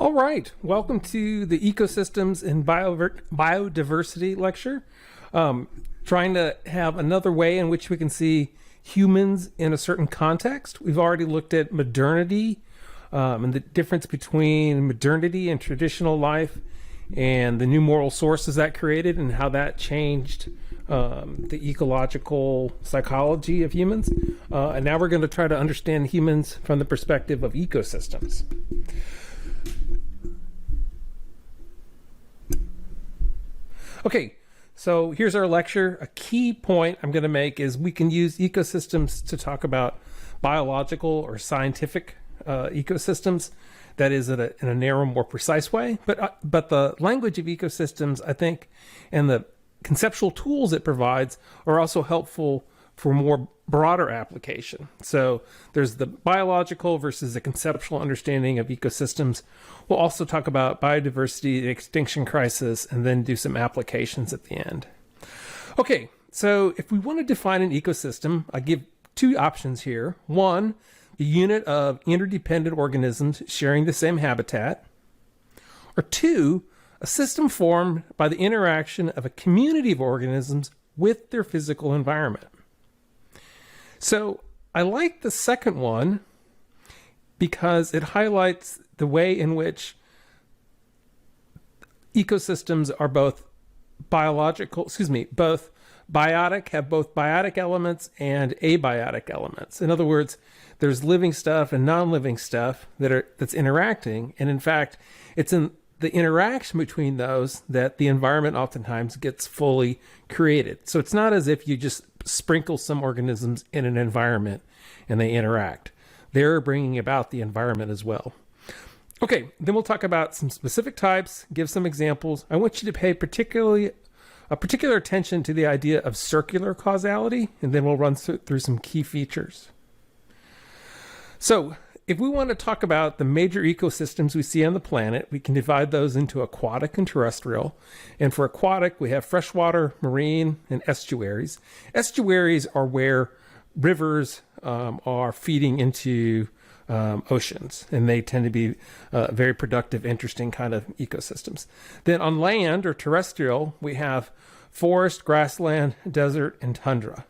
All right, welcome to the Ecosystems and Biodiversity lecture. Trying to have another way in which we can see humans in a certain context. We've already looked at modernity and the difference between modernity and traditional life and the new moral sources that created and how that changed the ecological psychology of humans. And now we're going to try to understand humans from the perspective of ecosystems. Okay, so here's our lecture. A key point I'm going to make is we can use ecosystems to talk about biological or scientific ecosystems. That is in a narrow, more precise way. But the language of ecosystems, I think, and the conceptual tools it provides are also helpful for more broader application. So there's the biological versus the conceptual understanding of ecosystems. We'll also talk about biodiversity, the Extinction Crisis, and then do some applications at the end. Okay, so if we want to define an ecosystem, I give two options here. One, the unit of interdependent organisms sharing the same habitat. Or two, a system formed by the interaction of a community of organisms with their physical environment. So I like the second one because it highlights the way in which ecosystems are both both biotic, have both biotic elements and abiotic elements. In other words, there's living stuff and non-living stuff that's interacting. And in fact, it's in the interaction between those that the environment oftentimes gets fully created. So it's not as if you just sprinkle some organisms in an environment and they interact. They're bringing about the environment as well. Okay, then we'll talk about some specific types, give some examples. I want you to pay particular attention to the idea of circular causality, and then we'll run through some key features. So if we want to talk about the major ecosystems we see on the planet, we can divide those into aquatic and terrestrial. And for aquatic, we have freshwater, marine, and estuaries. Estuaries are where rivers are feeding into oceans, and they tend to be very productive, interesting kind of ecosystems. Then on land or terrestrial, we have forest, grassland, desert, and tundra.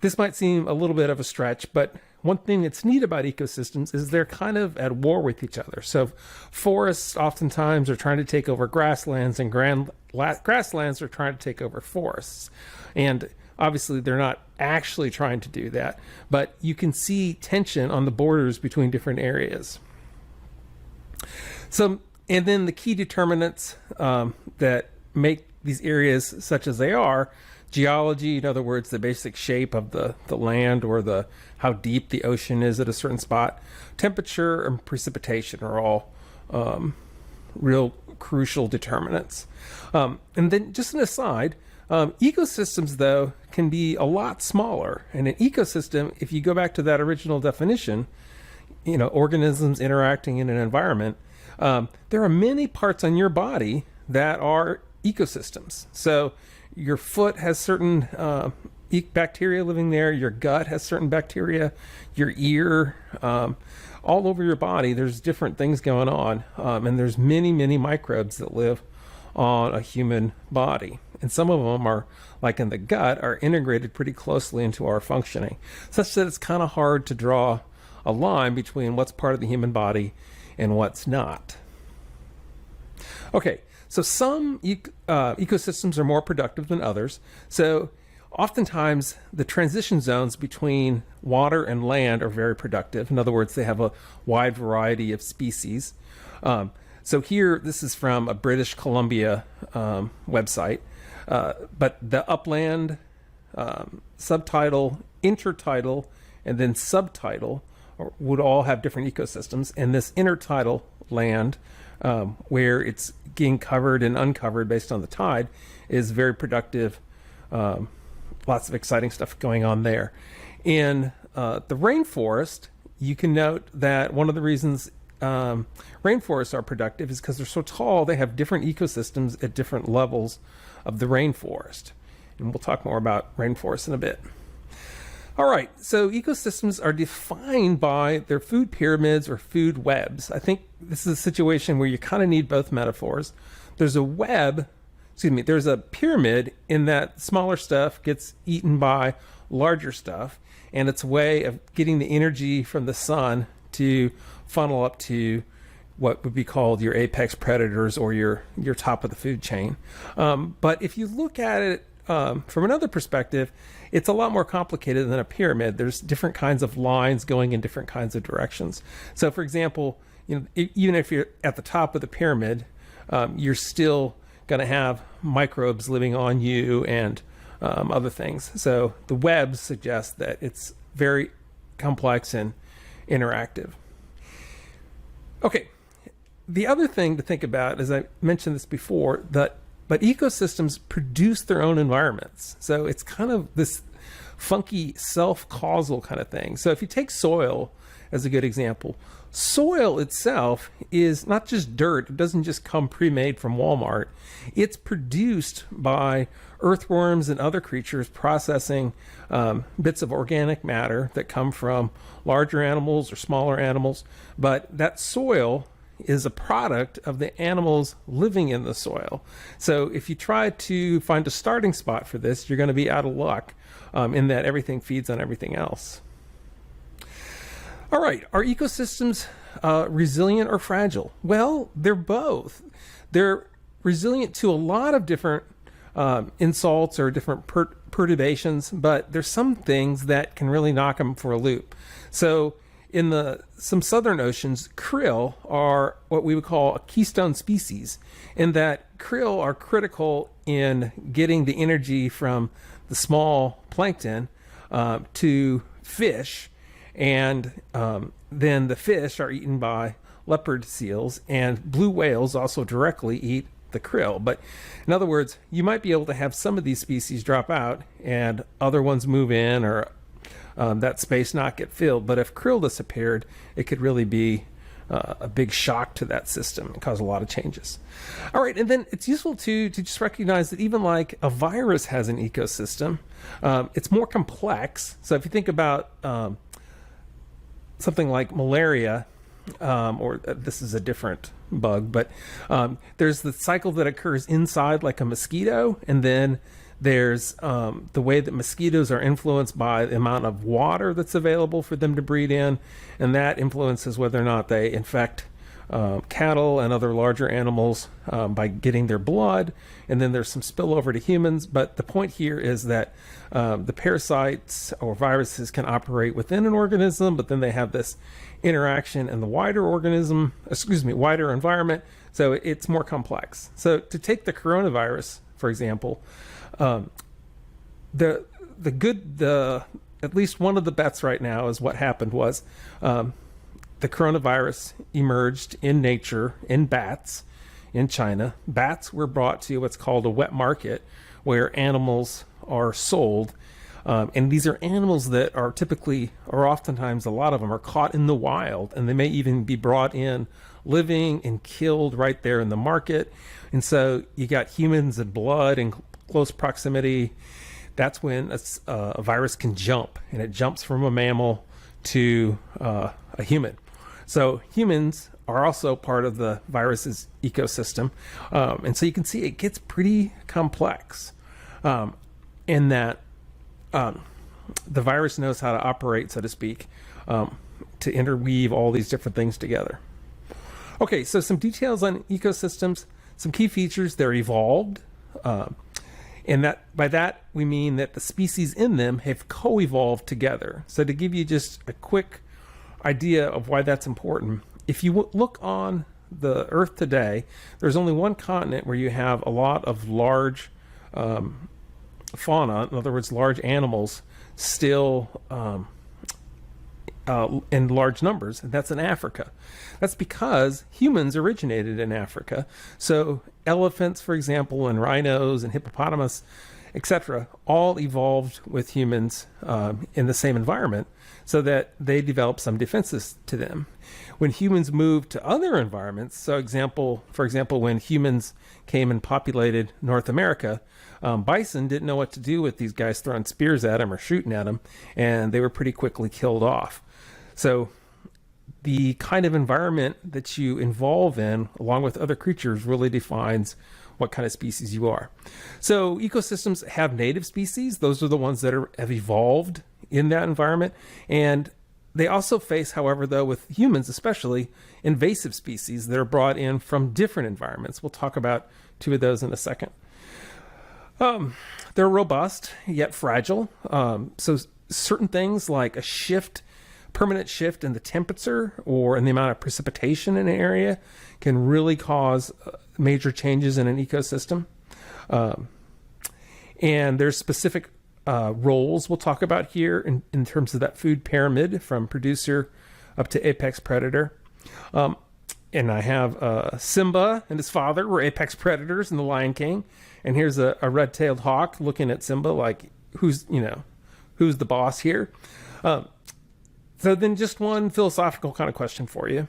This might seem a little bit of a stretch, but one thing that's neat about ecosystems is they're kind of at war with each other. So forests oftentimes are trying to take over grasslands, and grasslands are trying to take over forests. And obviously they're not actually trying to do that, but you can see tension on the borders between different areas. So, and then the key determinants that make these areas such as they are: geology, in other words, the basic shape of the land or how deep the ocean is at a certain spot. Temperature and precipitation are all real crucial determinants. And then just an aside, ecosystems, though, can be a lot smaller. And an ecosystem, if you go back to that original definition, organisms interacting in an environment, there are many parts on your body that are ecosystems. So your foot has certain bacteria living there. Your gut has certain bacteria. Your ear, all over your body, there's different things going on. And there's many, many microbes that live on a human body. And some of them are, like in the gut, are integrated pretty closely into our functioning, such that it's kind of hard to draw a line between what's part of the human body and what's not. Okay. So some ecosystems are more productive than others. So oftentimes the transition zones between water and land are very productive. In other words, they have a wide variety of species. So here, this is from a British Columbia website. But the upland, subtidal, intertidal, and then subtidal would all have different ecosystems. And this intertidal land, where it's getting covered and uncovered based on the tide, is very productive. Lots of exciting stuff going on there. In the rainforest, you can note that one of the reasons rainforests are productive is because they're so tall, they have different ecosystems at different levels of the rainforest. And we'll talk more about rainforests in a bit. All right, so ecosystems are defined by their food pyramids or food webs. I think this is a situation where you kind of need both metaphors. There's a web, there's a pyramid in that smaller stuff gets eaten by larger stuff, and it's a way of getting the energy from the sun to funnel up to what would be called your apex predators or your top of the food chain. But if you look at it from another perspective, it's a lot more complicated than a pyramid. There's different kinds of lines going in different kinds of directions. So, for example, even if you're at the top of the pyramid, you're still going to have microbes living on you and other things. So the webs suggest that it's very complex and interactive. Okay, the other thing to think about, as I mentioned this before, but ecosystems produce their own environments. So it's kind of this funky self-causal kind of thing. So if you take soil as a good example, soil itself is not just dirt. It doesn't just come pre-made from Walmart. It's produced by earthworms and other creatures processing bits of organic matter that come from larger animals or smaller animals. But that soil is a product of the animals living in the soil. So if you try to find a starting spot for this, you're going to be out of luck in that everything feeds on everything else. All right, are ecosystems resilient or fragile? Well, they're both. They're resilient to a lot of different insults or different perturbations, but there's some things that can really knock them for a loop. So in some southern oceans, krill are what we would call a keystone species, in that krill are critical in getting the energy from the small plankton to fish, and then the fish are eaten by leopard seals, and blue whales also directly eat the krill. But in other words, you might be able to have some of these species drop out and other ones move in, or that space not get filled. But if krill disappeared, it could really be a big shock to that system and cause a lot of changes. All right, and then it's useful to just recognize that even like a virus has an ecosystem. It's more complex. So if you think about something like malaria, or this is a different bug, but there's the cycle that occurs inside like a mosquito, and then there's the way that mosquitoes are influenced by the amount of water that's available for them to breed in, and that influences whether or not they infect cattle and other larger animals by getting their blood, and then there's some spillover to humans. But the point here is that the parasites or viruses can operate within an organism, but then they have this interaction in the wider wider environment, so it's more complex. So to take the coronavirus, for example, at least one of the bets right now is what happened was the coronavirus emerged in nature in bats in China. Bats were brought to what's called a wet market, where animals are sold. And these are animals that are typically, or oftentimes a lot of them, are caught in the wild, and they may even be brought in living and killed right there in the market. And so you got humans and blood in close proximity. That's when a virus can jump, and it jumps from a mammal to a human. So humans are also part of the virus's ecosystem. And so you can see it gets pretty complex in that the virus knows how to operate, so to speak, to interweave all these different things together. Okay, so some details on ecosystems, some key features: they're evolved, and that by that we mean that the species in them have co-evolved together. So to give you just a quick idea of why that's important, if you look on the Earth today, there's only one continent where you have a lot of large fauna, in other words, large animals, still in large numbers, and that's in Africa. That's because humans originated in Africa. So elephants, for example, and rhinos and hippopotamus etc., all evolved with humans in the same environment so that they developed some defenses to them. When humans moved to other environments, for example, when humans came and populated North America, bison didn't know what to do with these guys throwing spears at them or shooting at them, and they were pretty quickly killed off. So the kind of environment that you involve in, along with other creatures, really defines what kind of species you are. So ecosystems have native species. Those are the ones that have evolved in that environment. And they also face, however, though, with humans especially, invasive species that are brought in from different environments. We'll talk about two of those in a second. They're robust, yet fragile. So certain things like permanent shift in the temperature or in the amount of precipitation in an area can really cause major changes in an ecosystem. And there's specific roles we'll talk about here in terms of that food pyramid from producer up to apex predator. And I have Simba and his father were apex predators in The Lion King. And here's a red-tailed hawk looking at Simba like, who's the boss here? So then just one philosophical kind of question for you.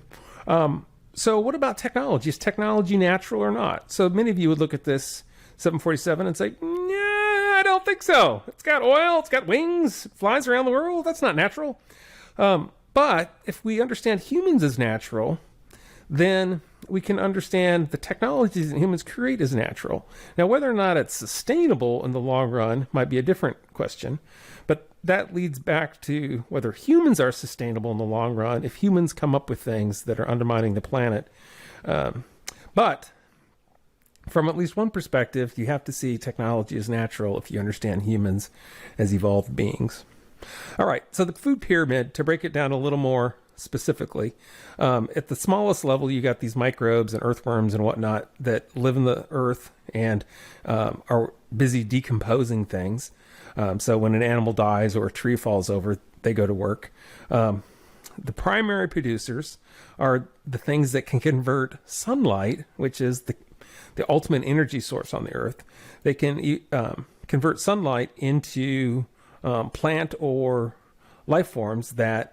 So what about technology? Is technology natural or not? So many of you would look at this 747 and say, yeah, I don't think so. It's got oil, it's got wings, it flies around the world. That's not natural. But if we understand humans as natural, then we can understand the technologies that humans create as natural. Now, whether or not it's sustainable in the long run might be a different question, but that leads back to whether humans are sustainable in the long run if humans come up with things that are undermining the planet. But from at least one perspective, you have to see technology as natural if you understand humans as evolved beings. All right, so the food pyramid, to break it down a little more specifically, at the smallest level, you got these microbes and earthworms and whatnot that live in the earth and are busy decomposing things. So when an animal dies or a tree falls over, they go to work. The primary producers are the things that can convert sunlight, which is the ultimate energy source on the earth. They can convert sunlight into plant or life forms that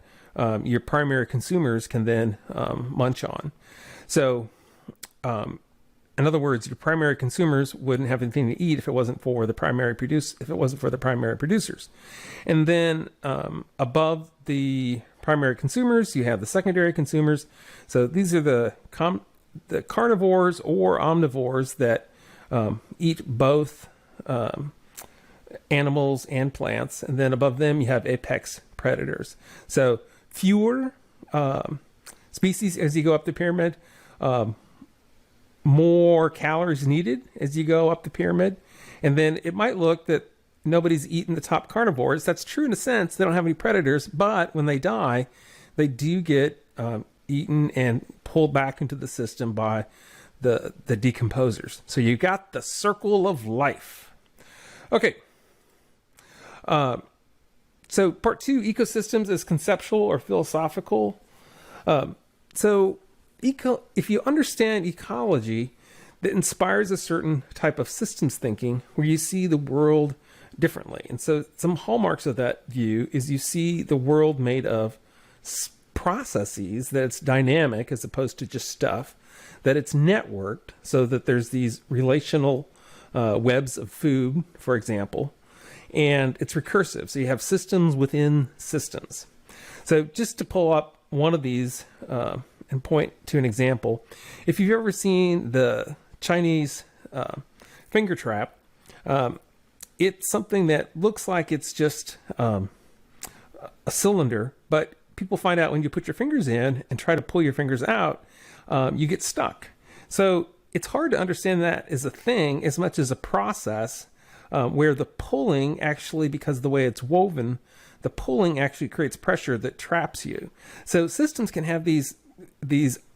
your primary consumers can then munch on. So, in other words, your primary consumers wouldn't have anything to eat if it wasn't for the primary producers. And then above the primary consumers, you have the secondary consumers. So these are the carnivores or omnivores that eat both animals and plants. And then above them, you have apex predators. So fewer species as you go up the pyramid, more calories needed as you go up the pyramid. And then it might look that nobody's eaten the top carnivores. That's true in a sense. They don't have any predators, but when they die, they do get eaten and pulled back into the system by the decomposers. So you got the circle of life. Okay. So part 2, ecosystems as conceptual or philosophical. If you understand ecology, that inspires a certain type of systems thinking where you see the world differently. And so some hallmarks of that view is you see the world made of processes, that it's dynamic as opposed to just stuff, that it's networked so that there's these relational webs of food, for example, and it's recursive. So you have systems within systems. So just to pull up one of these and point to an example, if you've ever seen the Chinese finger trap, it's something that looks like it's just a cylinder, but people find out when you put your fingers in and try to pull your fingers out, you get stuck. So it's hard to understand that as a thing as much as a process where the pulling actually, because of the way it's woven, the pulling actually creates pressure that traps you. So systems can have these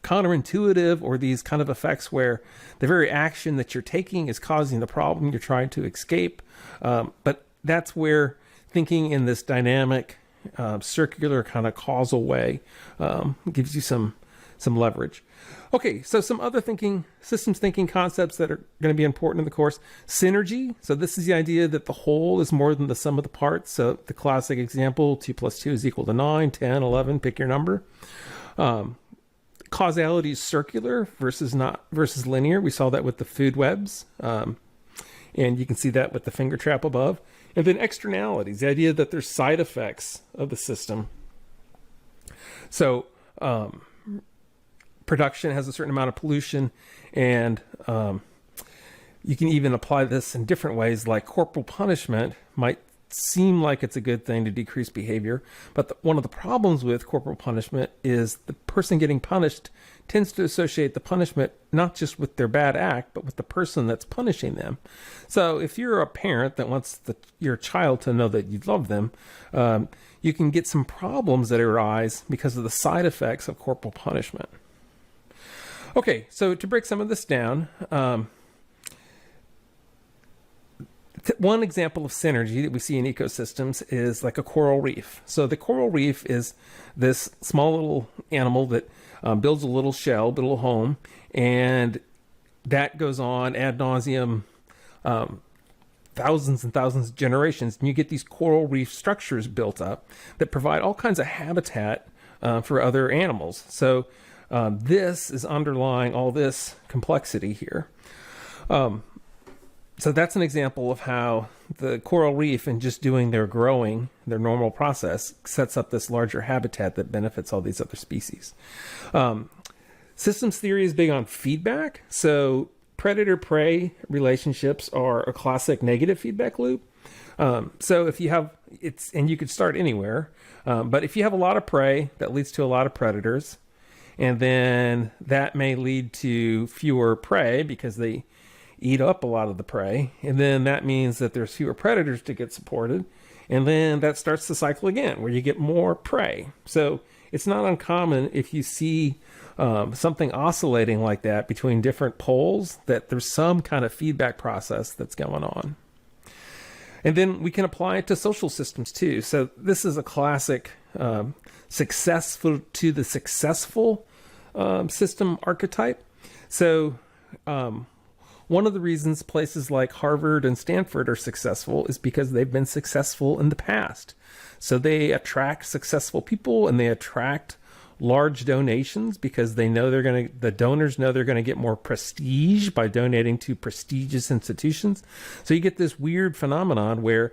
counterintuitive or these kind of effects where the very action that you're taking is causing the problem you're trying to escape. But that's where thinking in this dynamic, circular kind of causal way gives you some some leverage. Okay, so some other systems thinking concepts that are going to be important in the course. Synergy. So this is the idea that the whole is more than the sum of the parts. So the classic example, 2 plus 2 is equal to 9, 10, 11, pick your number. Causality is circular versus linear. We saw that with the food webs. And you can see that with the finger trap above. And then externalities, the idea that there's side effects of the system. So production has a certain amount of pollution, and you can even apply this in different ways, like corporal punishment might seem like it's a good thing to decrease behavior, but one of the problems with corporal punishment is the person getting punished tends to associate the punishment not just with their bad act, but with the person that's punishing them. So if you're a parent that wants your child to know that you love them, you can get some problems that arise because of the side effects of corporal punishment. Okay, so to break some of this down, one example of synergy that we see in ecosystems is like a coral reef. So the coral reef is this small little animal that builds a little shell, a little home, and that goes on ad nauseum, thousands and thousands of generations, and you get these coral reef structures built up that provide all kinds of habitat for other animals. So this is underlying all this complexity here. So that's an example of how the coral reef, and just doing their growing, their normal process, sets up this larger habitat that benefits all these other species. Systems theory is big on feedback. So predator-prey relationships are a classic negative feedback loop. So if you have, and you could start anywhere, but if you have a lot of prey, that leads to a lot of predators. And then that may lead to fewer prey because they eat up a lot of the prey. And then that means that there's fewer predators to get supported. And then that starts the cycle again, where you get more prey. So it's not uncommon if you see something oscillating like that between different poles, that there's some kind of feedback process that's going on. And then we can apply it to social systems too. So this is a classic successful to the successful system archetype. So one of the reasons places like Harvard and Stanford are successful is because they've been successful in the past. So they attract successful people, and they attract large donations because they know the donors know they're going to get more prestige by donating to prestigious institutions. So you get this weird phenomenon where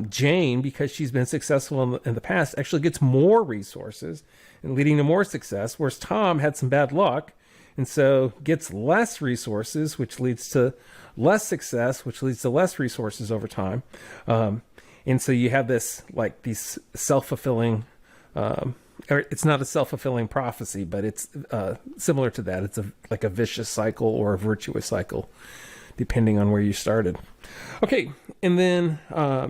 Jane, because she's been successful in the past, actually gets more resources and leading to more success, whereas Tom had some bad luck and so gets less resources, which leads to less success, which leads to less resources over time. And so you have this, like, these self-fulfilling, or it's not a self-fulfilling prophecy, but it's similar to that. It's like a vicious cycle or a virtuous cycle, depending on where you started. Okay, and then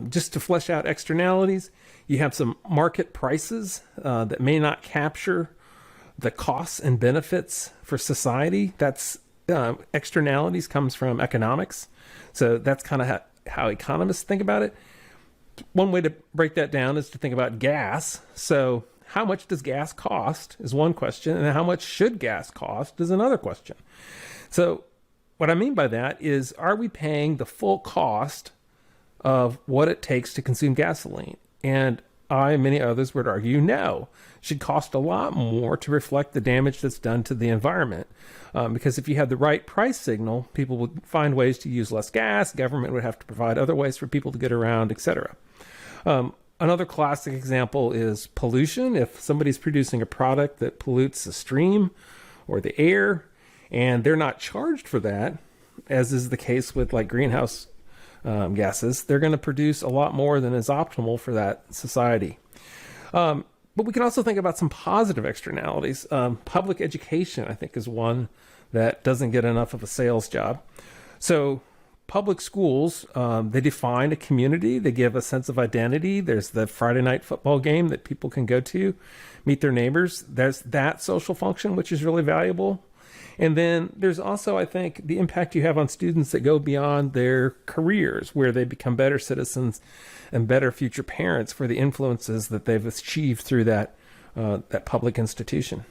just to flesh out externalities, you have some market prices that may not capture the costs and benefits for society. That's externalities comes from economics. So that's kind of how economists think about it. One way to break that down is to think about gas. So how much does gas cost is one question, and how much should gas cost is another question. So what I mean by that is, are we paying the full cost of what it takes to consume gasoline? And I and many others would argue no. It should cost a lot more to reflect the damage that's done to the environment. Because if you had the right price signal, people would find ways to use less gas, government would have to provide other ways for people to get around, etc. Another classic example is pollution. If somebody's producing a product that pollutes the stream or the air, and they're not charged for that, as is the case with like greenhouse gases, they're going to produce a lot more than is optimal for that society. But we can also think about some positive externalities. Public education, I think, is one that doesn't get enough of a sales job. So public schools, they define a community. They give a sense of identity. There's the Friday night football game that people can go to, meet their neighbors. There's that social function, which is really valuable. And then there's also, I think, the impact you have on students that go beyond their careers, where they become better citizens and better future parents for the influences that they've achieved through that public institution.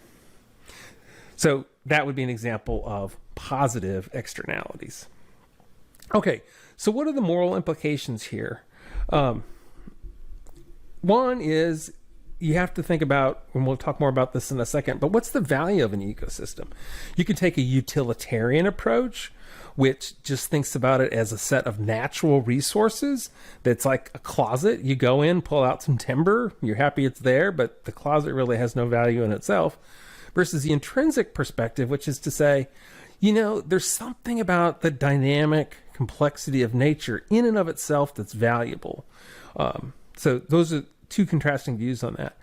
So that would be an example of positive externalities. Okay, so what are the moral implications here? One is you have to think about, and we'll talk more about this in a second, but what's the value of an ecosystem? You can take a utilitarian approach, which just thinks about it as a set of natural resources that's like a closet. You go in, pull out some timber, you're happy it's there, but the closet really has no value in itself. Versus the intrinsic perspective, which is to say, there's something about the dynamic complexity of nature in and of itself that's valuable. So those are two contrasting views on that.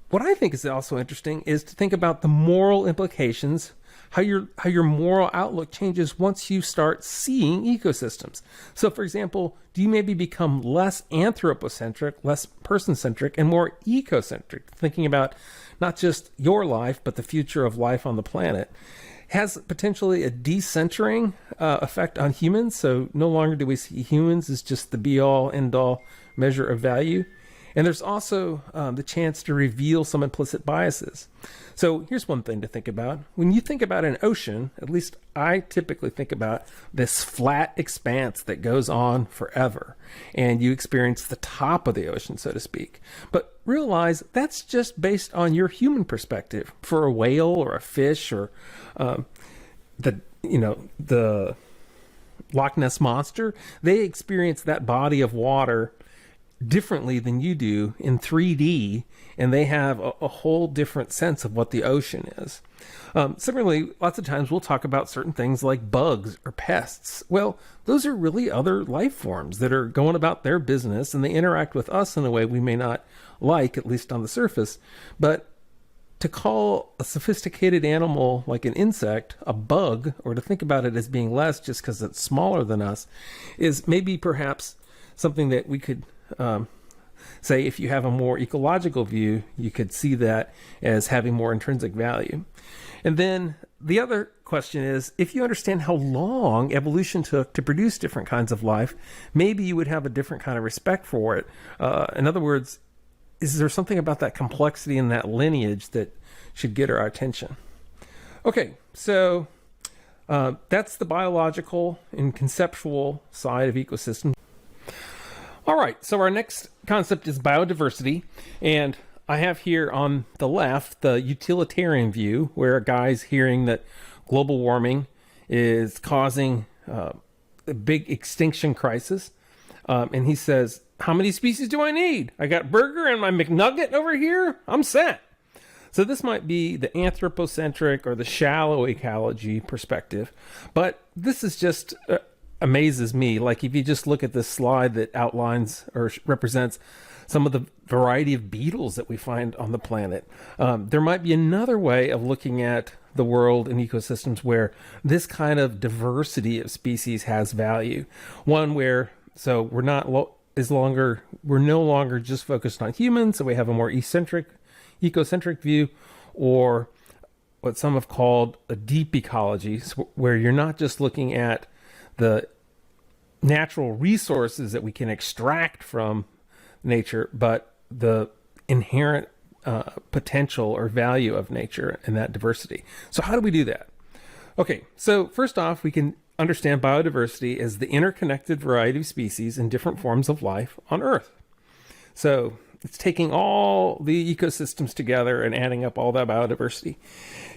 What I think is also interesting is to think about the moral implications, how your moral outlook changes once you start seeing ecosystems. So, for example, do you maybe become less anthropocentric, less person-centric, and more ecocentric, thinking about not just your life, but the future of life on the planet? Has potentially a decentering effect on humans. So no longer do we see humans as just the be-all, end-all measure of value. And there's also the chance to reveal some implicit biases. So here's one thing to think about. When you think about an ocean, at least I typically think about this flat expanse that goes on forever. And you experience the top of the ocean, so to speak. But realize that's just based on your human perspective. For a whale or a fish or the Loch Ness Monster, they experience that body of water differently than you do in 3D, and they have a whole different sense of what the ocean is. Similarly, lots of times we'll talk about certain things like bugs or pests. Well, those are really other life forms that are going about their business, and they interact with us in a way we may not like, at least on the surface. But to call a sophisticated animal like an insect a bug, or to think about it as being less just because it's smaller than us, is maybe perhaps something that we could say, if you have a more ecological view, you could see that as having more intrinsic value. And then the other question is, if you understand how long evolution took to produce different kinds of life, maybe you would have a different kind of respect for it. In other words, is there something about that complexity and that lineage that should get our attention? Okay, so that's the biological and conceptual side of ecosystems. All right, so our next concept is biodiversity, and I have here on the left the utilitarian view, where a guy's hearing that global warming is causing a big extinction crisis, and he says, how many species do I need? I got burger and my McNugget over here. I'm set. So this might be the anthropocentric or the shallow ecology perspective, but this is just amazes me. Like if you just look at this slide that outlines or represents some of the variety of beetles that we find on the planet, there might be another way of looking at the world and ecosystems where this kind of diversity of species has value. One where, so we're no longer just focused on humans, so we have a more ecocentric view, or what some have called a deep ecology, where you're not just looking at the natural resources that we can extract from nature, but the inherent potential or value of nature and that diversity. So how do we do that? Okay, so first off, we can understand biodiversity as the interconnected variety of species and different forms of life on Earth. So it's taking all the ecosystems together and adding up all that biodiversity.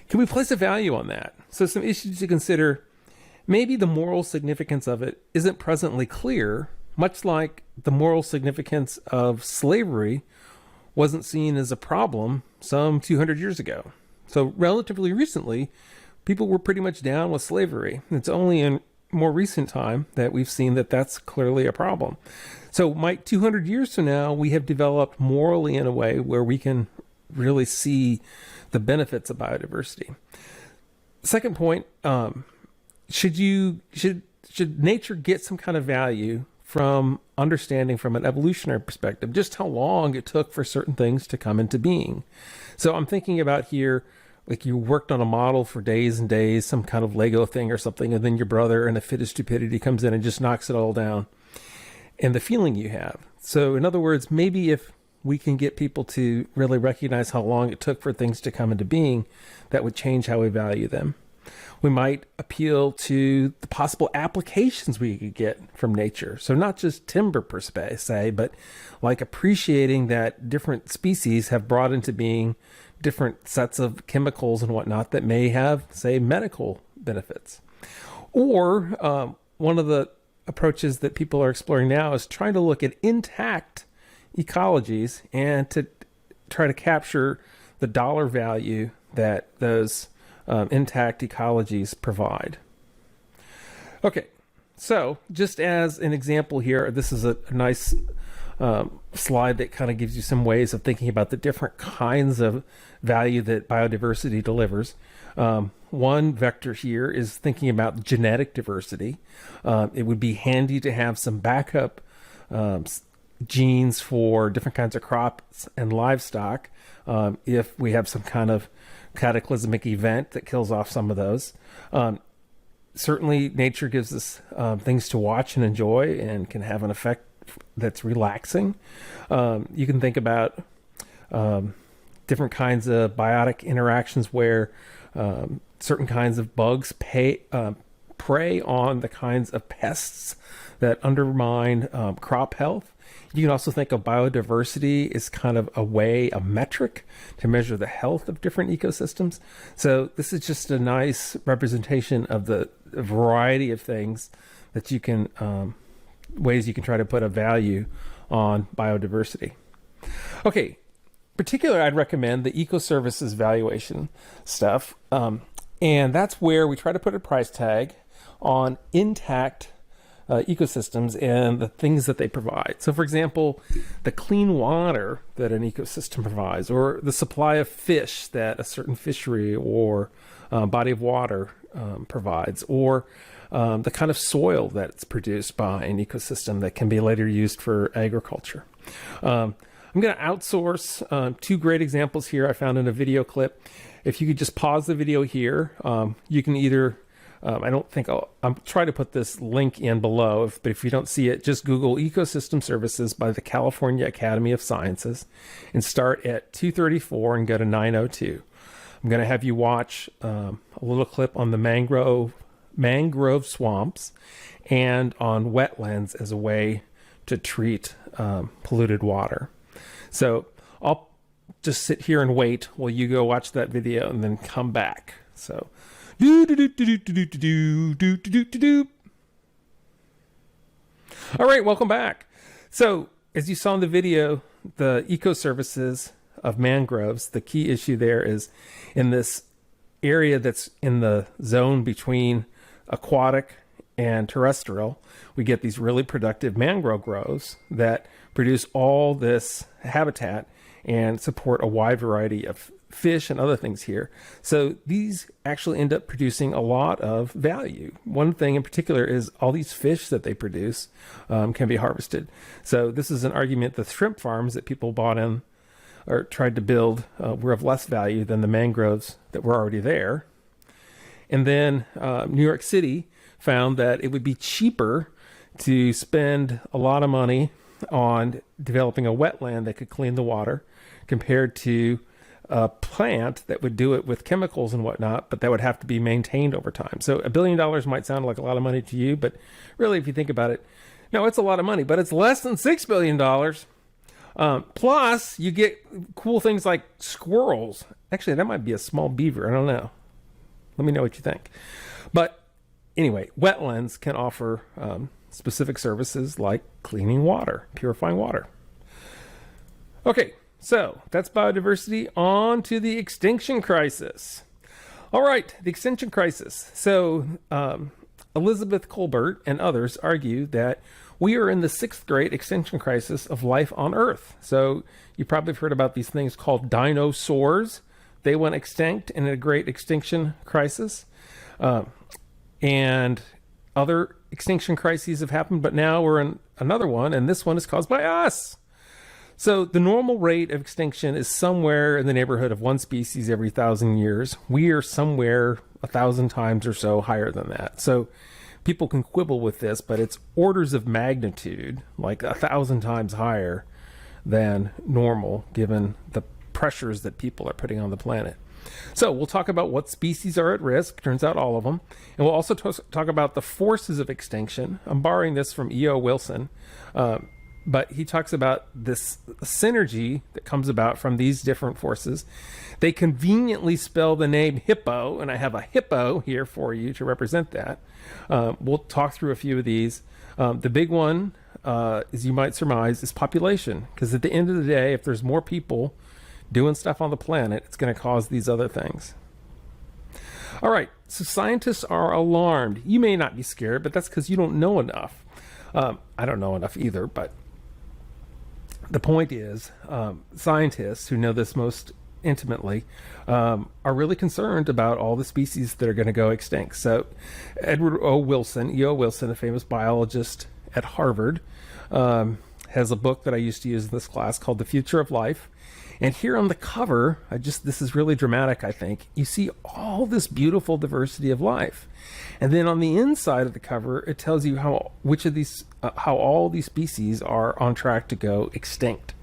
Can we place a value on that? So some issues to consider. Maybe the moral significance of it isn't presently clear, much like the moral significance of slavery wasn't seen as a problem some 200 years ago. So relatively recently, people were pretty much down with slavery. It's only in more recent time that we've seen that that's clearly a problem. So might 200 years from now, we have developed morally in a way where we can really see the benefits of biodiversity. Second point, should nature get some kind of value from understanding from an evolutionary perspective just how long it took for certain things to come into being? So I'm thinking about here, like you worked on a model for days and days, some kind of Lego thing or something, and then your brother in a fit of stupidity comes in and just knocks it all down, and the feeling you have. So in other words, maybe if we can get people to really recognize how long it took for things to come into being, that would change how we value them. We might appeal to the possible applications we could get from nature. So not just timber per se, but like appreciating that different species have brought into being different sets of chemicals and whatnot that may have, say, medical benefits. Or one of the approaches that people are exploring now is trying to look at intact ecologies and to try to capture the dollar value that those intact ecologies provide. Okay, so just as an example here, this is a nice slide that kind of gives you some ways of thinking about the different kinds of value that biodiversity delivers. One vector here is thinking about genetic diversity. It would be handy to have some backup genes for different kinds of crops and livestock if we have some kind of cataclysmic event that kills off some of those. Certainly nature gives us things to watch and enjoy and can have an effect that's relaxing. You can think about different kinds of biotic interactions where certain kinds of bugs prey on the kinds of pests that undermine crop health. You can also think of biodiversity as kind of a metric to measure the health of different ecosystems. So this is just a nice representation of the variety of things that you can, ways you can try to put a value on biodiversity. Okay, particularly I'd recommend the Ecoservices valuation stuff. And that's where we try to put a price tag on intact ecosystems and the things that they provide. So for example, the clean water that an ecosystem provides, or the supply of fish that a certain fishery or body of water provides, or the kind of soil that's produced by an ecosystem that can be later used for agriculture. I'm going to outsource two great examples here I found in a video clip. If you could just pause the video here, you can either I'm trying to put this link in below, but if you don't see it, just Google Ecosystem Services by the California Academy of Sciences and start at 234 and go to 902. I'm going to have you watch a little clip on the mangrove swamps and on wetlands as a way to treat polluted water. So I'll just sit here and wait while you go watch that video and then come back. So all right, welcome back. So as you saw in the video, the ecoservices of mangroves, the key issue there is in this area that's in the zone between aquatic and terrestrial, we get these really productive mangrove groves that produce all this habitat and support a wide variety of fish and other things here. So these actually end up producing a lot of value. One thing in particular is all these fish that they produce can be harvested. So this is an argument the shrimp farms that people bought in or tried to build were of less value than the mangroves that were already there. And then New York City found that it would be cheaper to spend a lot of money on developing a wetland that could clean the water compared to a plant that would do it with chemicals and whatnot, but that would have to be maintained over time. So $1 billion might sound like a lot of money to you, but really, if you think about it, no, it's a lot of money, but it's less than $6 billion. Plus, you get cool things like squirrels. Actually, that might be a small beaver. I don't know. Let me know what you think. But anyway, wetlands can offer specific services like cleaning water, purifying water. Okay. So that's biodiversity. On to the extinction crisis. All right, the extinction crisis. So Elizabeth Colbert and others argue that we are in the 6th great extinction crisis of life on Earth. So you probably have heard about these things called dinosaurs. They went extinct in a great extinction crisis. And other extinction crises have happened, but now we're in another one, and this one is caused by us. So the normal rate of extinction is somewhere in the neighborhood of one species every 1,000 years. We are somewhere 1,000 times or so higher than that. So people can quibble with this, but it's orders of magnitude, like 1,000 times higher than normal given the pressures that people are putting on the planet. So we'll talk about what species are at risk, turns out all of them, and we'll also talk about the forces of extinction. I'm borrowing this from E.O. Wilson, but he talks about this synergy that comes about from these different forces. They conveniently spell the name hippo, and I have a hippo here for you to represent that. We'll talk through a few of these. The big one, as you might surmise, is population, because at the end of the day, if there's more people doing stuff on the planet, it's going to cause these other things. All right, so scientists are alarmed. You may not be scared, but that's because you don't know enough. I don't know enough either, but the point is, scientists who know this most intimately are really concerned about all the species that are going to go extinct. So Edward O. Wilson, E.O. Wilson, a famous biologist at Harvard, has a book that I used to use in this class called The Future of Life. And here on the cover, this is really dramatic, I think. You see all this beautiful diversity of life. And then on the inside of the cover, it tells you how all these species are on track to go extinct.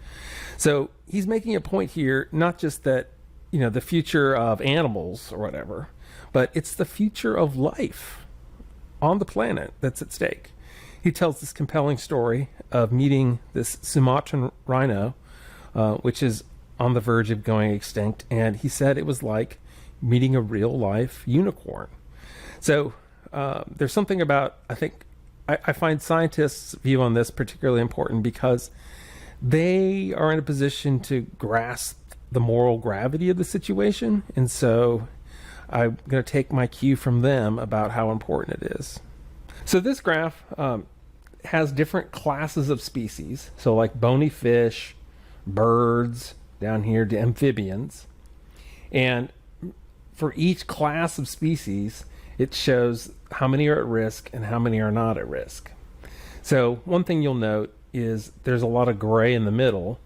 So he's making a point here, not just that, the future of animals or whatever, but it's the future of life on the planet that's at stake. He tells this compelling story of meeting this Sumatran rhino, which is on the verge of going extinct, and he said it was like meeting a real-life unicorn. So there's something about, I find scientists' view on this particularly important because they are in a position to grasp the moral gravity of the situation, and so I'm going to take my cue from them about how important it is. So this graph has different classes of species, so like bony fish, birds, down here to amphibians, and for each class of species it shows how many are at risk and how many are not at risk. So one thing you'll note is there's a lot of gray in the middle.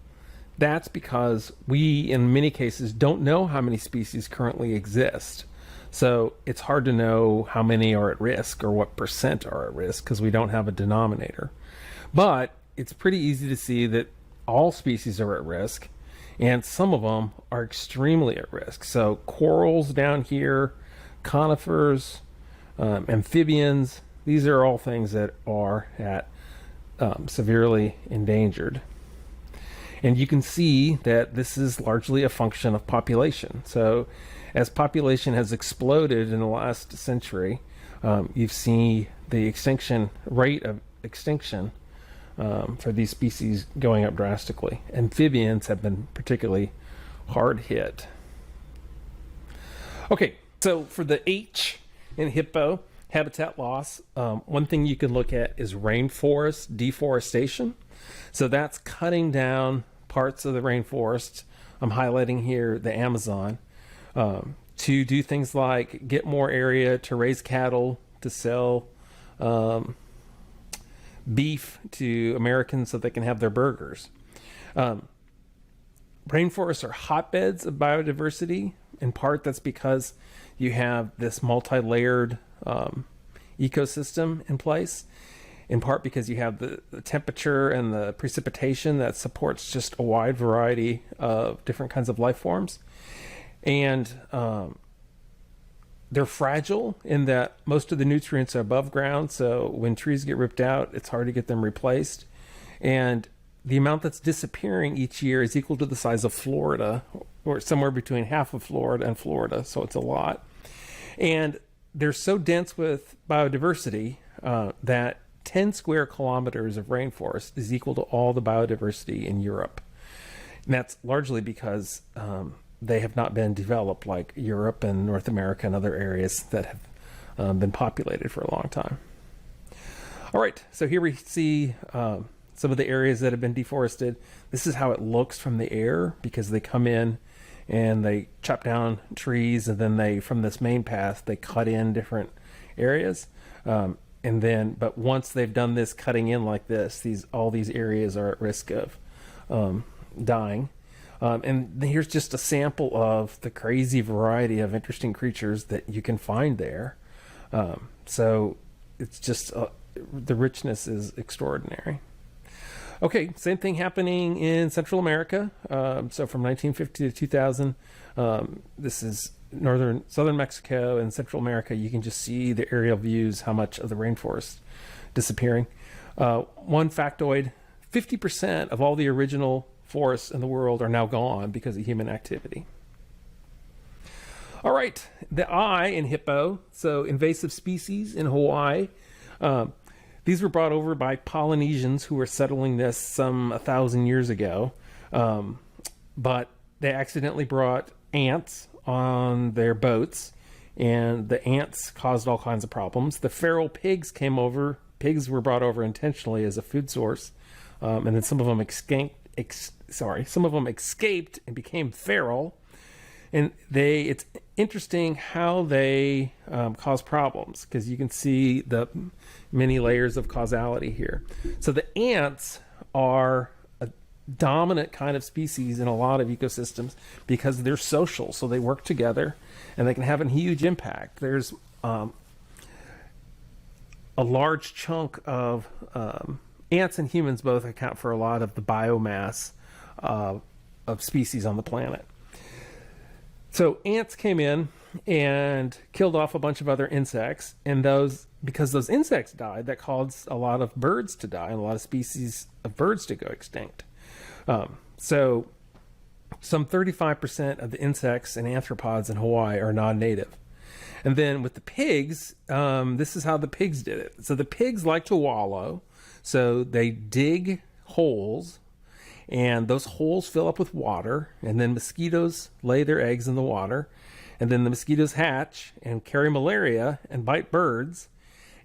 That's because we in many cases don't know how many species currently exist, so it's hard to know how many are at risk or what percent are at risk because we don't have a denominator. But it's pretty easy to see that all species are at risk, and some of them are extremely at risk. So corals down here, conifers, amphibians, these are all things that are at severely endangered. And you can see that this is largely a function of population. So as population has exploded in the last century, you've seen the extinction rate of extinction for these species going up drastically. Amphibians have been particularly hard hit. Okay, so for the H in hippo, habitat loss, one thing you can look at is rainforest deforestation. So that's cutting down parts of the rainforest. I'm highlighting here the Amazon to do things like get more area to raise cattle, to sell beef to Americans so they can have their burgers. Rainforests are hotbeds of biodiversity. In part, that's because you have this multi-layered ecosystem in place. In part because you have the temperature and the precipitation that supports just a wide variety of different kinds of life forms. And they're fragile in that most of the nutrients are above ground, so when trees get ripped out, it's hard to get them replaced. And the amount that's disappearing each year is equal to the size of Florida, or somewhere between half of Florida and Florida, so it's a lot. And they're so dense with biodiversity that 10 square kilometers of rainforest is equal to all the biodiversity in Europe. And that's largely because they have not been developed like Europe and North America and other areas that have been populated for a long time. All right, so here we see some of the areas that have been deforested. This is how it looks from the air because they come in and they chop down trees, and then they, from this main path, they cut in different areas. But once they've done this cutting in like this, all these areas are at risk of dying. And here's just a sample of the crazy variety of interesting creatures that you can find there. So it's just the richness is extraordinary. Okay, same thing happening in Central America. So from 1950 to 2000, this is southern Mexico and Central America. You can just see the aerial views, how much of the rainforest disappearing. One factoid, 50% of all the original forests in the world are now gone because of human activity. All right, the I in hippo, so invasive species in Hawaii. These were brought over by Polynesians who were settling this some 1,000 years ago. But they accidentally brought ants on their boats, and the ants caused all kinds of problems. The feral pigs came over. Pigs were brought over intentionally as a food source, and then some of them escaped and became feral. And it's interesting how they cause problems, because you can see the many layers of causality here. So the ants are a dominant kind of species in a lot of ecosystems because they're social, so they work together and they can have a huge impact. There's a large chunk of ants and humans both account for a lot of the biomass of species on the planet. So ants came in and killed off a bunch of other insects, and because those insects died, that caused a lot of birds to die and a lot of species of birds to go extinct. So some 35% of the insects and arthropods in Hawaii are non-native. And then with the pigs, this is how the pigs did it. So the pigs like to wallow, so they dig holes, and those holes fill up with water, and then mosquitoes lay their eggs in the water, and then the mosquitoes hatch and carry malaria and bite birds,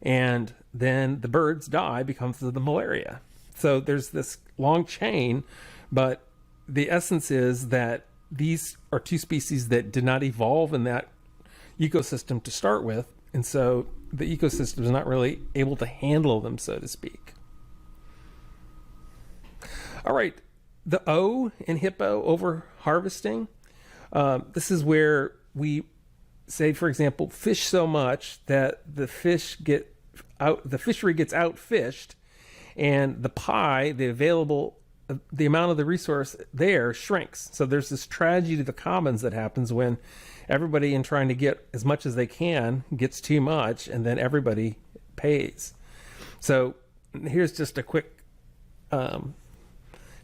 and then the birds die because of the malaria. So there's this long chain, but the essence is that these are two species that did not evolve in that ecosystem to start with, and so the ecosystem is not really able to handle them, so to speak. All right. The O in hippo, overharvesting. This is where we say, for example, fish so much that the fishery gets outfished, and the pie, the amount of the resource there shrinks. So there's this tragedy to the commons that happens when everybody, in trying to get as much as they can, gets too much, and then everybody pays. So here's just a quick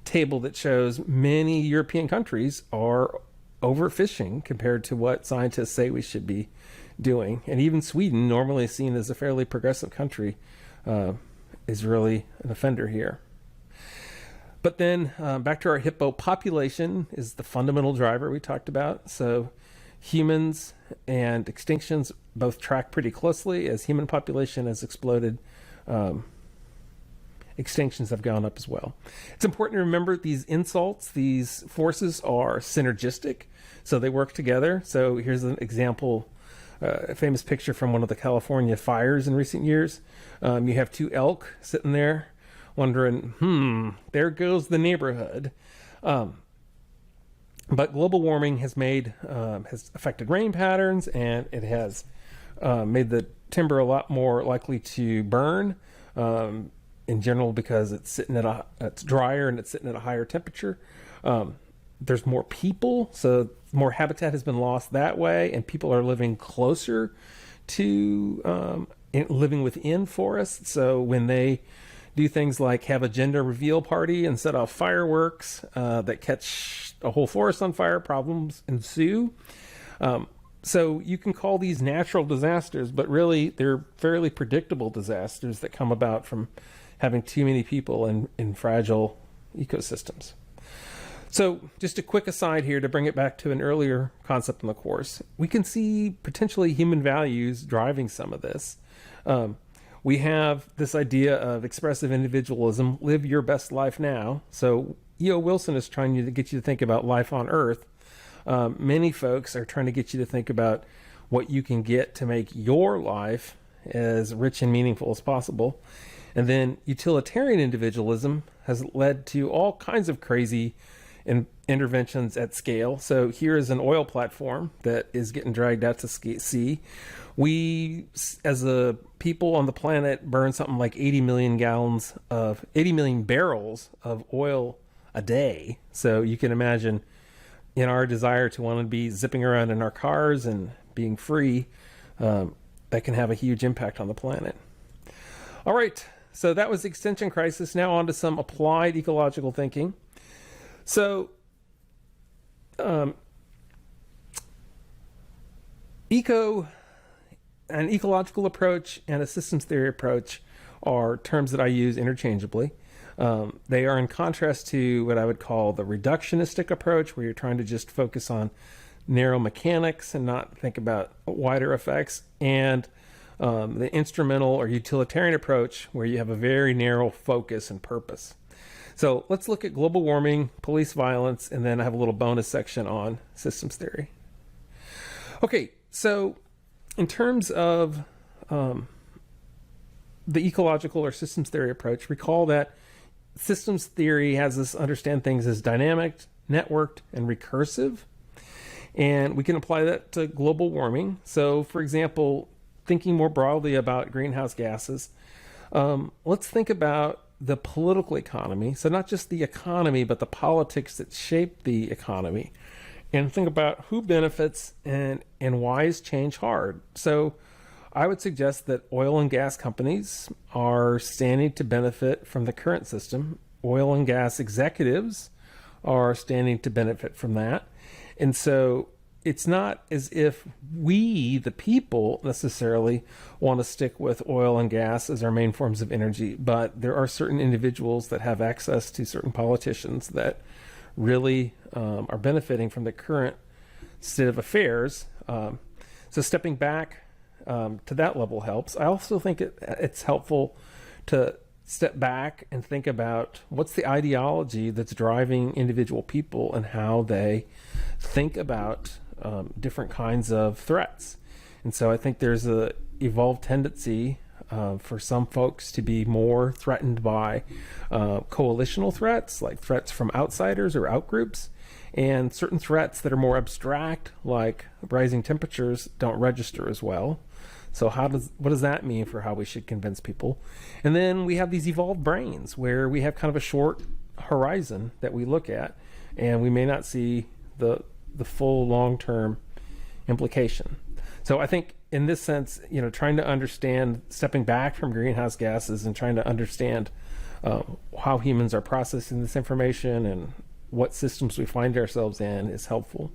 table that shows many European countries are overfishing compared to what scientists say we should be doing. And even Sweden, normally seen as a fairly progressive country, is really an offender here. But then back to our hippo, population is the fundamental driver we talked about. So humans and extinctions both track pretty closely. As human population has exploded, extinctions have gone up as well. It's important to remember these insults, these forces are synergistic, so they work together. So here's an example, a famous picture from one of the California fires in recent years. You have two elk sitting there wondering, there goes the neighborhood. But global warming has affected rain patterns, and it has made the timber a lot more likely to burn. In general, because it's drier and it's sitting at a higher temperature. There's more people, so more habitat has been lost that way, and people are living closer to living within forests. So when they do things like have a gender reveal party and set off fireworks that catch a whole forest on fire, problems ensue. So you can call these natural disasters, but really they're fairly predictable disasters that come about from having too many people in fragile ecosystems. So just a quick aside here to bring it back to an earlier concept in the course. We can see potentially human values driving some of this. We have this idea of expressive individualism, live your best life now. So E.O. Wilson is trying to get you to think about life on Earth. Many folks are trying to get you to think about what you can get to make your life as rich and meaningful as possible. And then utilitarian individualism has led to all kinds of crazy interventions at scale. So here is an oil platform that is getting dragged out to sea. We, as a people on the planet, burn something like 80 million barrels of oil a day. So you can imagine, in our desire to want to be zipping around in our cars and being free, that can have a huge impact on the planet. All right, so that was the Extinction Crisis. Now on to some applied ecological thinking. So an ecological approach and a systems theory approach are terms that I use interchangeably. They are in contrast to what I would call the reductionistic approach, where you're trying to just focus on narrow mechanics and not think about wider effects, and the instrumental or utilitarian approach, where you have a very narrow focus and purpose. So let's look at global warming, police violence, and then I have a little bonus section on systems theory. Okay, so in terms of the ecological or systems theory approach, recall that systems theory has us understand things as dynamic, networked, and recursive. And we can apply that to global warming. So, for example, thinking more broadly about greenhouse gases, let's think about the political economy. So not just the economy, but the politics that shape the economy. And think about who benefits and why is change hard. So I would suggest that oil and gas companies are standing to benefit from the current system. Oil and gas executives are standing to benefit from that. And so it's not as if we, the people, necessarily want to stick with oil and gas as our main forms of energy, but there are certain individuals that have access to certain politicians that really are benefiting from the current state of affairs. So stepping back to that level helps. I also think it's helpful to step back and think about what's the ideology that's driving individual people and how they think about different kinds of threats. And so I think there's a evolved tendency for some folks to be more threatened by coalitional threats, like threats from outsiders or outgroups, and certain threats that are more abstract, like rising temperatures, don't register as well. So what does that mean for how we should convince people? And then we have these evolved brains where we have kind of a short horizon that we look at, and we may not see the full long-term implication. So I think in this sense, trying to understand, stepping back from greenhouse gases and trying to understand how humans are processing this information and what systems we find ourselves in is helpful.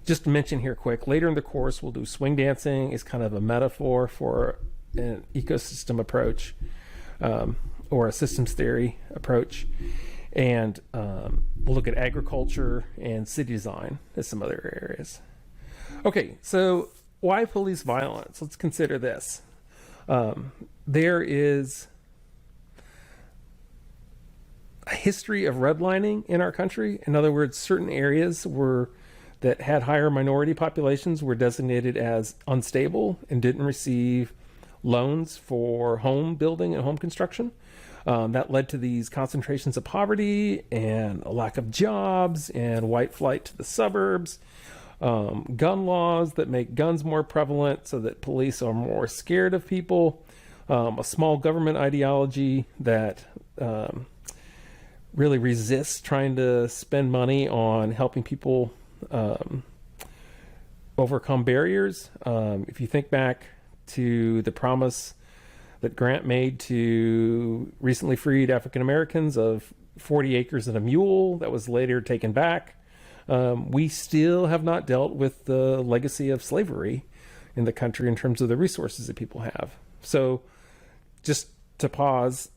Just to mention here quick, later in the course we'll do swing dancing as kind of a metaphor for an ecosystem approach or a systems theory approach. And we'll look at agriculture and city design as some other areas. Okay, so why police violence? Let's consider this. There is a history of redlining in our country. In other words, certain areas that had higher minority populations were designated as unstable and didn't receive loans for home building and home construction. That led to these concentrations of poverty and a lack of jobs and white flight to the suburbs, gun laws that make guns more prevalent so that police are more scared of people, a small government ideology that really resists trying to spend money on helping people overcome barriers. If you think back to the promise that Grant made to recently freed African Americans of 40 acres and a mule that was later taken back, we still have not dealt with the legacy of slavery in the country in terms of the resources that people have. So just to pause,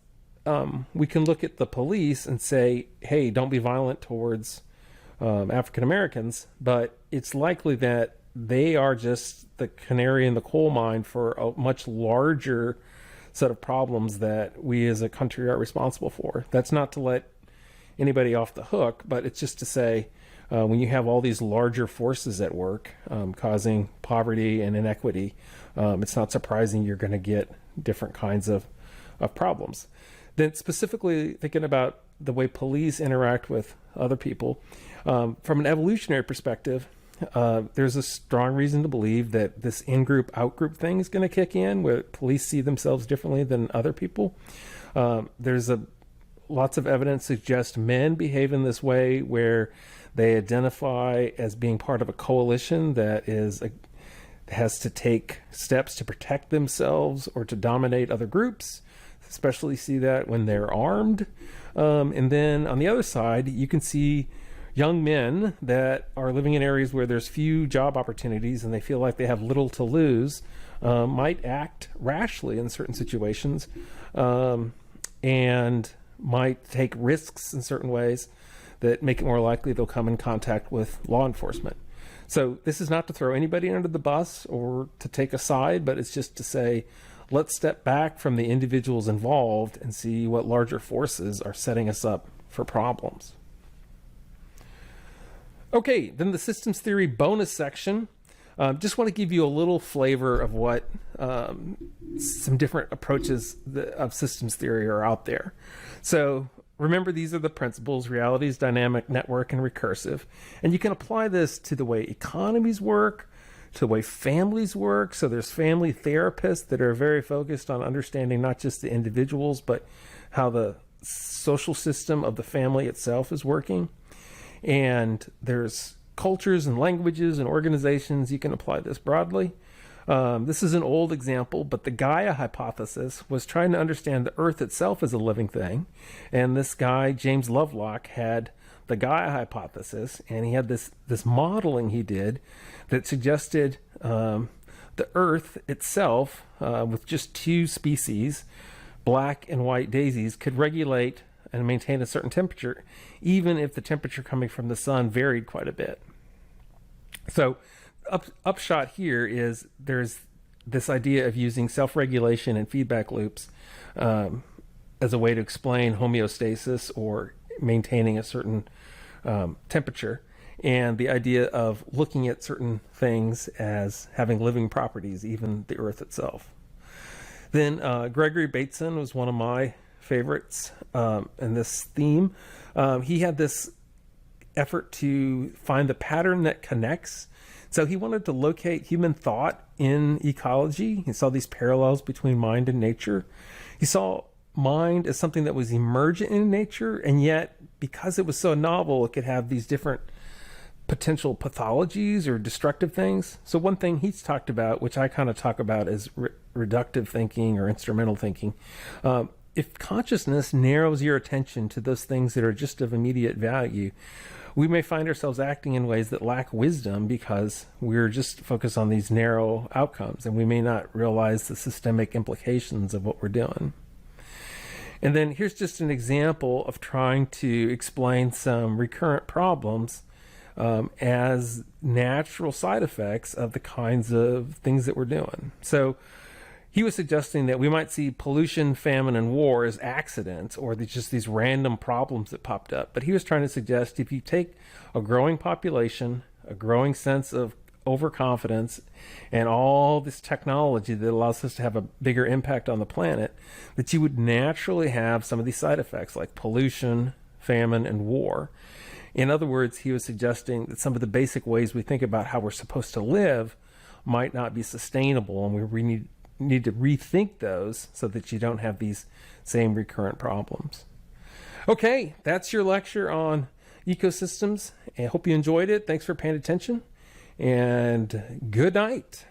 we can look at the police and say, hey, don't be violent towards African Americans, but it's likely that they are just the canary in the coal mine for a much larger set of problems that we as a country are responsible for. That's not to let anybody off the hook, but it's just to say when you have all these larger forces at work causing poverty and inequity, it's not surprising you're going to get different kinds of problems. Then specifically thinking about the way police interact with other people, From an evolutionary perspective, there's a strong reason to believe that this in-group, out-group thing is going to kick in, where police see themselves differently than other people. There's lots of evidence suggests men behave in this way, where they identify as being part of a coalition that has to take steps to protect themselves or to dominate other groups. Especially see that when they're armed. And then on the other side, you can see young men that are living in areas where there's few job opportunities and they feel like they have little to lose, might act rashly in certain situations, and might take risks in certain ways that make it more likely they'll come in contact with law enforcement. So this is not to throw anybody under the bus or to take a side, but it's just to say, let's step back from the individuals involved and see what larger forces are setting us up for problems. Okay, then the systems theory bonus section. Just want to give you a little flavor of what some different approaches of systems theory are out there. So remember, these are the principles: reality is dynamic, network, and recursive. And you can apply this to the way economies work, to the way families work. So there's family therapists that are very focused on understanding not just the individuals, but how the social system of the family itself is working. And there's cultures and languages and organizations. You can apply this broadly. This is an old example, but the Gaia hypothesis was trying to understand the Earth itself as a living thing. And this guy, James Lovelock, had the Gaia hypothesis, and he had this modeling he did that suggested the Earth itself, with just two species, black and white daisies, could regulate and maintain a certain temperature, even if the temperature coming from the sun varied quite a bit. So upshot here is there's this idea of using self-regulation and feedback loops as a way to explain homeostasis or maintaining a certain temperature, and the idea of looking at certain things as having living properties, even the Earth itself. Then Gregory Bateson was one of my favorites in this theme. He had this effort to find the pattern that connects. So he wanted to locate human thought in ecology. He saw these parallels between mind and nature. He saw mind as something that was emergent in nature, and yet because it was so novel, it could have these different potential pathologies or destructive things. So one thing he's talked about, which I kind of talk about, is reductive thinking or instrumental thinking. If consciousness narrows your attention to those things that are just of immediate value, we may find ourselves acting in ways that lack wisdom because we're just focused on these narrow outcomes, and we may not realize the systemic implications of what we're doing. And then here's just an example of trying to explain some recurrent problems as natural side effects of the kinds of things that we're doing. So he was suggesting that we might see pollution, famine, and war as accidents, or just these random problems that popped up. But he was trying to suggest if you take a growing population, a growing sense of overconfidence, and all this technology that allows us to have a bigger impact on the planet, that you would naturally have some of these side effects like pollution, famine, and war. In other words, he was suggesting that some of the basic ways we think about how we're supposed to live might not be sustainable, and we need to rethink those so that you don't have these same recurrent problems. Okay, that's your lecture on ecosystems. I hope you enjoyed it. Thanks for paying attention, and good night.